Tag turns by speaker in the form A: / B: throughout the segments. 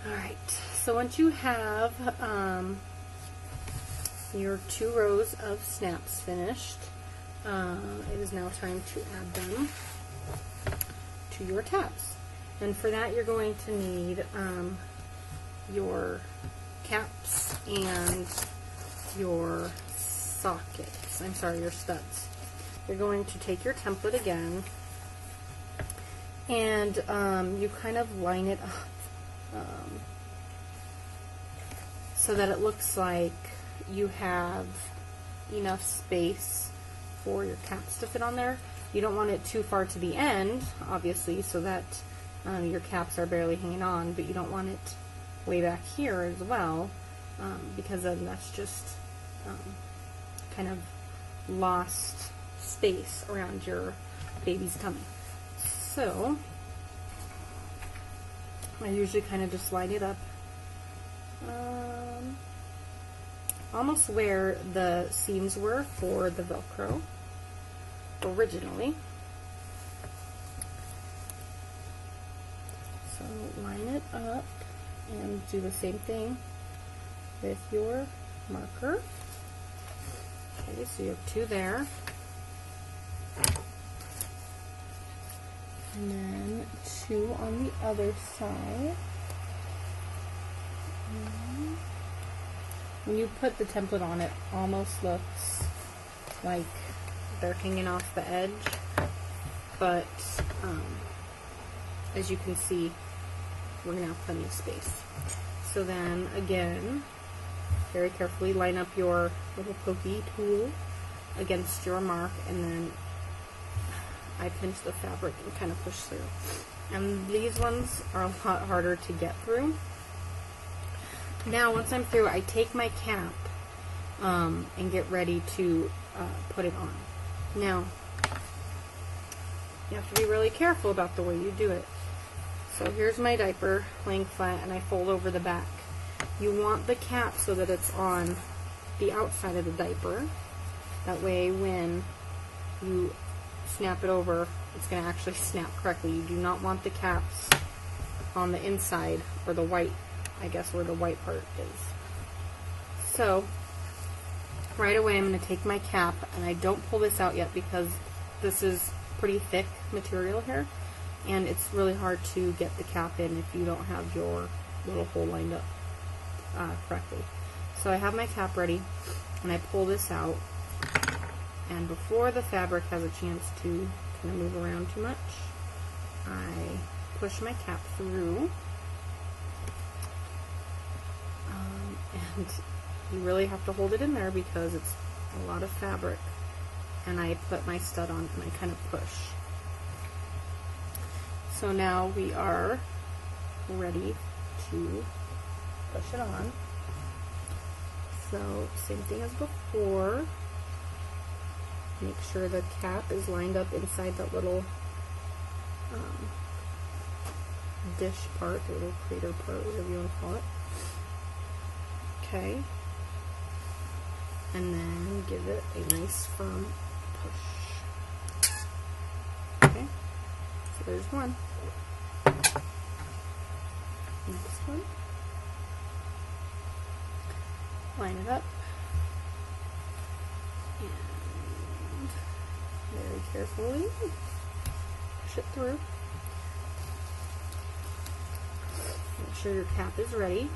A: Alright, so once you have your 2 rows of snaps finished, it is now time to add them to your tabs. And for that you're going to need your caps and your sockets. I'm sorry, your studs. You're going to take your template again and you kind of line it up so that it looks like you have enough space for your caps to fit on there. You don't want it too far to the end, obviously, so that your caps are barely hanging on, but you don't want it way back here as well, because then that's just kind of lost space around your baby's tummy. So I usually kind of just line it up almost where the seams were for the Velcro originally. So line it up and do the same thing with your marker. Okay, so you have 2 there. And then 2 on the other side. And when you put the template on, it almost looks like they're hanging off the edge, but as you can see, we're going to have plenty of space. So then again, very carefully line up your little pokey tool against your mark, and then I pinch the fabric and kind of push through. And these ones are a lot harder to get through. Now once I'm through, I take my cap and get ready to put it on. Now, you have to be really careful about the way you do it. So here's my diaper laying flat, and I fold over the back. You want the cap so that it's on the outside of the diaper. That way when you snap it over, it's going to actually snap correctly. You do not want the caps on the inside, or the white, I guess where the white part is. So right away I'm going to take my cap, and I don't pull this out yet because this is pretty thick material here, and it's really hard to get the cap in if you don't have your little hole lined up correctly. So I have my cap ready, and I pull this out, and before the fabric has a chance to kind of move around too much, I push my cap through, and you really have to hold it in there because it's a lot of fabric, and I put my stud on and I kind of push. So now we are ready to push it on. So same thing as before. Make sure the cap is lined up inside that little dish part, the little crater part, whatever you want to call it. Okay. And then give it a nice firm push. Okay. So there's one. Next one. Line it up. And very carefully push it through. Make sure your cap is ready.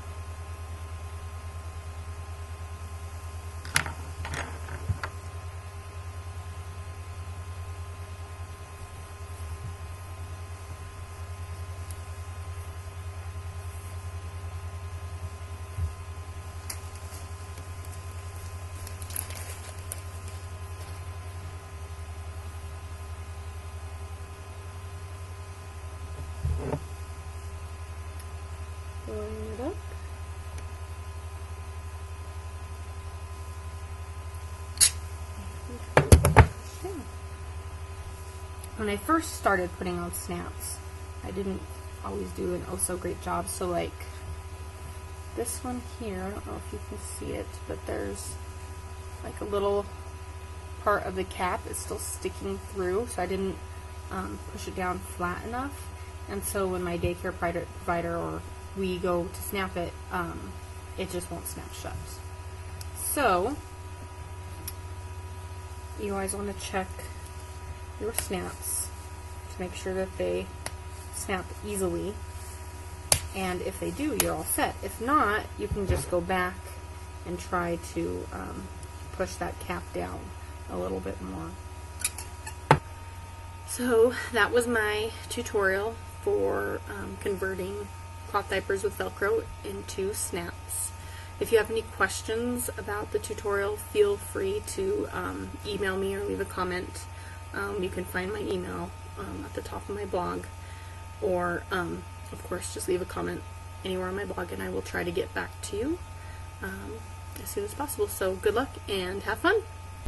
A: Line it up. When I first started putting on snaps, I didn't always do an oh so great job. So like this one here, I don't know if you can see it, but there's like a little part of the cap is still sticking through, so I didn't push it down flat enough. And so when my daycare provider or we go to snap it, it just won't snap shut. So you always want to check your snaps to make sure that they snap easily, and if they do, you're all set. If not, you can just go back and try to push that cap down a little bit more. So that was my tutorial for converting cloth diapers with Velcro into snaps. If you have any questions about the tutorial, feel free to email me or leave a comment. You can find my email at the top of my blog, or of course just leave a comment anywhere on my blog and I will try to get back to you as soon as possible. So good luck and have fun!